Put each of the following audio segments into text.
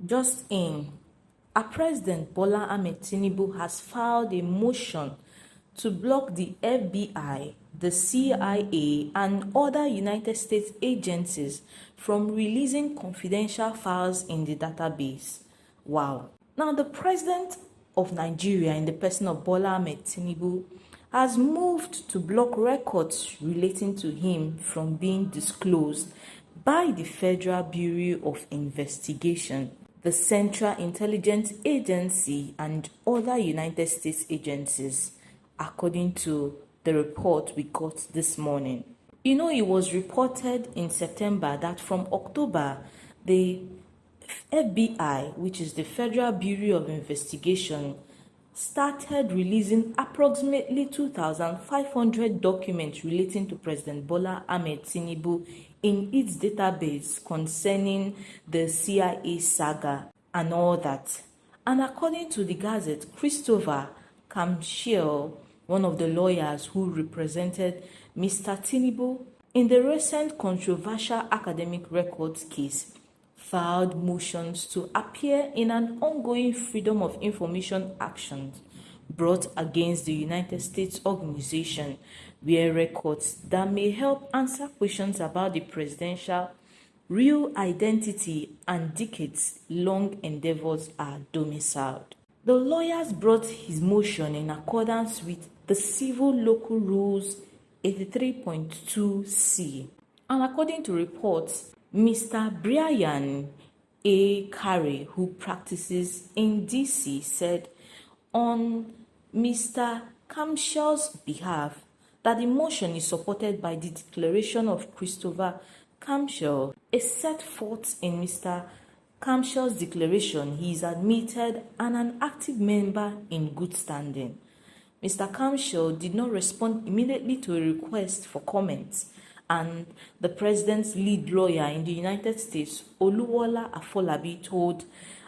Just in, our President Bola Ahmed Tinubu has filed a motion to block the FBI, the CIA, and other United States agencies from releasing confidential files in the database. Wow. Now, the President of Nigeria, in the person of Bola Ahmed Tinubu, has moved to block records relating to him from being disclosed by the Federal Bureau of Investigation, the Central Intelligence Agency, and other United States agencies, according to the report we got this morning. It was reported in September that from October, the FBI, which is the Federal Bureau of Investigation, started releasing approximately 2,500 documents relating to President Bola Ahmed Tinubu in its database concerning the CIA saga and all that. And according to the Gazette, Christopher Kamshiel, one of the lawyers who represented Mr. Tinubu in the recent controversial academic records case, filed motions to appear in an ongoing Freedom of Information action brought against the United States organization, where records that may help answer questions about the presidential real identity and decades-long endeavors are domiciled. The lawyers brought his motion in accordance with the Civil Local Rules 83.2c, and according to reports, Mr. Brian A. Carey, who practices in D.C., said on Mr. Kamshiel's behalf that the motion is supported by the declaration of Christopher Kamshiel. As set forth in Mr. Kamshiel's declaration, he is admitted and an active member in good standing. Mr. Kamshiel did not respond immediately to a request for comments, and the president's lead lawyer in the United States, Oluwola Afolabi, told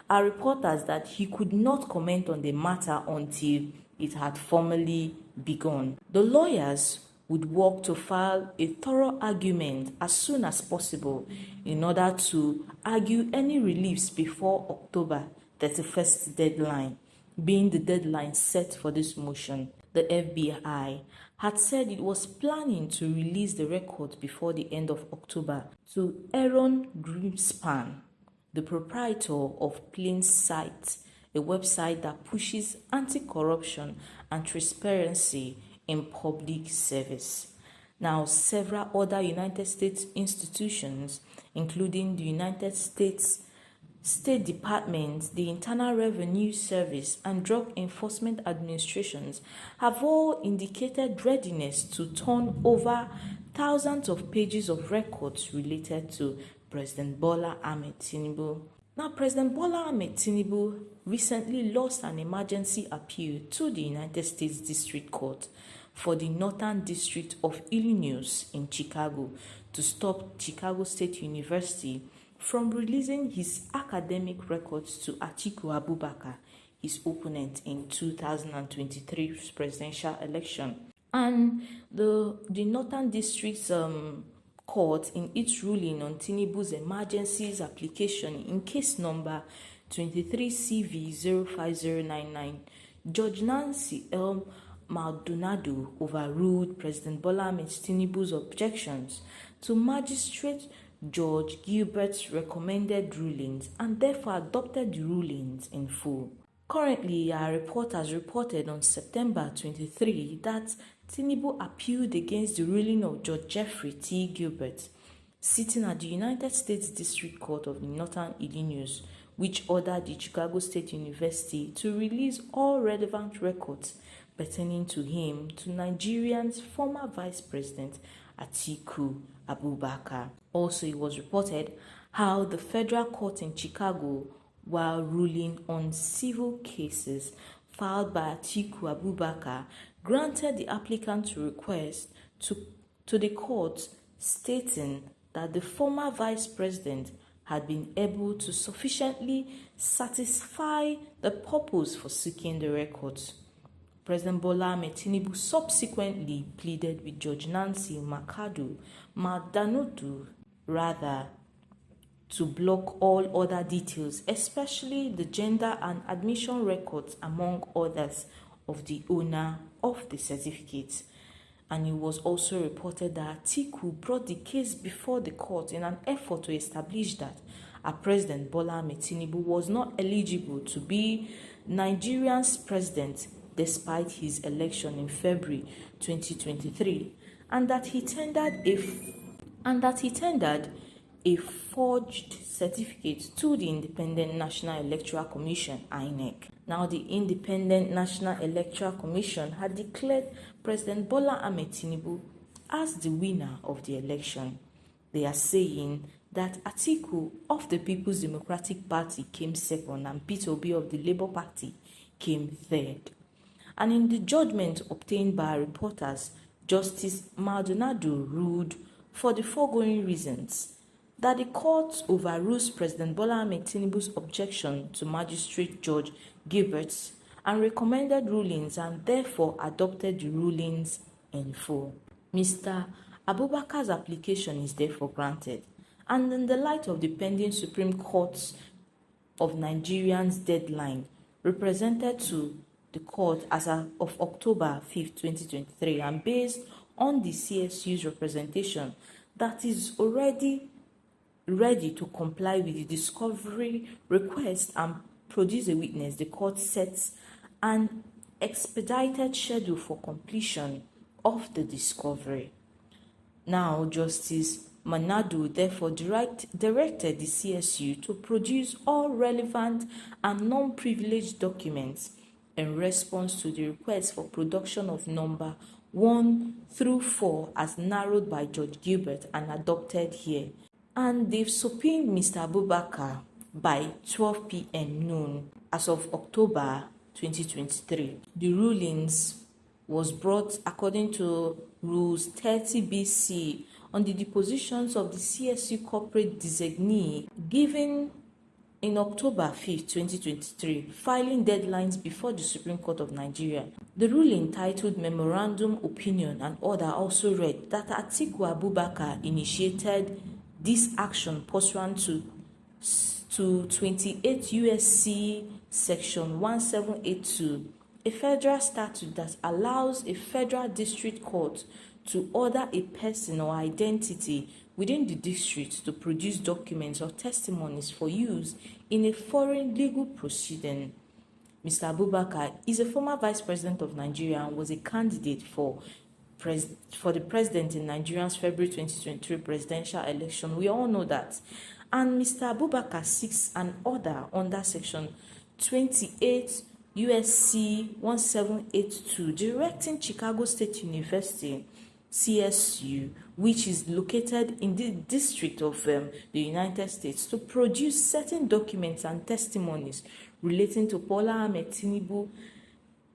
our reporters that he could not comment on the matter until it had formally begun. The lawyers would work to file a thorough argument as soon as possible in order to argue any reliefs before October 31st deadline, being the deadline set for this motion. The FBI had said it was planning to release the records before the end of October to Aaron Greenspan, the proprietor of Plain Sight, a website that pushes anti-corruption and transparency in public service. Now, several other United States institutions, including the United States State Department, the Internal Revenue Service, and Drug Enforcement Administrations have all indicated readiness to turn over thousands of pages of records related to President Bola Ahmed Tinubu. Now, President Bola Ahmed Tinubu recently lost an emergency appeal to the United States District Court for the Northern District of Illinois in Chicago to stop Chicago State University from releasing his academic records to Atiku Abubakar, his opponent in 2023 presidential election. And the Northern District's court, in its ruling on Tinubu's emergencies application in case number 23CV05099, Judge Nancy L. Maldonado overruled President Bola Ahmed Tinubu's objections to Magistrate George Gilbert's recommended rulings and therefore adopted the rulings in full. Currently, our reporters reported on September 23 that Tinubu appealed against the ruling of Judge Jeffrey T. Gilbert, sitting at the United States District Court of Northern Illinois, which ordered the Chicago State University to release all relevant records pertaining to him to Nigeria's former Vice President Atiku Abubakar. Also, it was reported how the federal court in Chicago, while ruling on civil cases filed by Atiku Abubakar, granted the applicant's request to the court, stating that the former vice president had been able to sufficiently satisfy the purpose for seeking the records. President Bola Ahmed Tinubu subsequently pleaded with Judge Nancy Maldonado to block all other details, especially the gender and admission records, among others, of the owner of the certificate. And it was also reported that Atiku brought the case before the court in an effort to establish that our President Bola Ahmed Tinubu was not eligible to be Nigeria's president despite his election in February 2023, and that he tendered a forged certificate to the Independent National Electoral Commission (INEC). Now, the Independent National Electoral Commission had declared President Bola Ahmed Tinubu as the winner of the election. They are saying that Atiku of the People's Democratic Party came second and Peter Obi of the Labour Party came third. And in the judgment obtained by reporters, Justice Maldonado ruled for the foregoing reasons that the court overrules President Bola Ahmed Tinubu's objection to Magistrate Judge Gilbert's and recommended rulings and therefore adopted the rulings in full. Mr. Abubakar's application is therefore granted, and in the light of the pending Supreme Court of Nigeria's deadline represented to the court as of October 5, 2023, and based on the CSU's representation that is already ready to comply with the discovery request and produce a witness, the court sets an expedited schedule for completion of the discovery. Now, Justice Manado therefore directed the CSU to produce all relevant and non-privileged documents in response to the request for production of number 1 through 4 as narrowed by Judge Gilbert and adopted here. And they've subpoenaed Mr. Abubakar by 12 p.m. noon as of October 2023. The rulings was brought according to Rules 30 BC on the depositions of the CSU corporate designee given in October 5, 2023, filing deadlines before the Supreme Court of Nigeria. The ruling titled Memorandum Opinion and Order also read that Atiku Abubakar initiated this action pursuant to 28 U.S.C. Section 1782, a federal statute that allows a federal district court to order a person or identity within the district to produce documents or testimonies for use in a foreign legal proceeding. Mr. Abubakar is a former vice president of Nigeria and was a candidate for the president in Nigeria's February 2023 presidential election. We all know that. And Mr. Abubakar seeks an order under Section 28 U.S.C. 1782 directing Chicago State University, CSU, which is located in the district of the United States, to produce certain documents and testimonies relating to Bola Ahmed Tinubu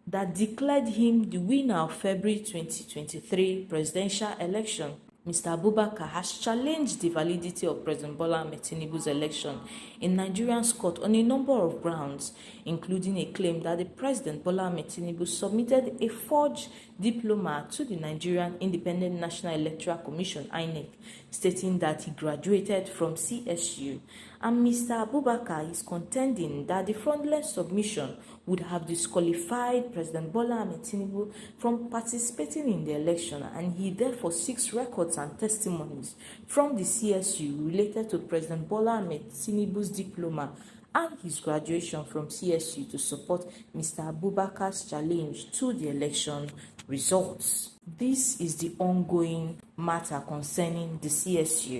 that declared him the winner of February 2023 presidential election. Mr. Abubakar has challenged the validity of President Bola Ahmed Tinubu's election in Nigeria's court on a number of grounds, including a claim that the President Bola Ahmed Tinubu submitted a forged diploma to the Nigerian Independent National Electoral Commission (INEC), stating that he graduated from CSU. And Mr. Abubakar is contending that the fraudulent submission would have disqualified President Bola Ahmed Tinubu from participating in the election, and he therefore seeks records and testimonies from the CSU related to President Bola Ahmed Tinubu's diploma and his graduation from CSU to support Mr. Abubakar's challenge to the election results. This is the ongoing matter concerning the CSU.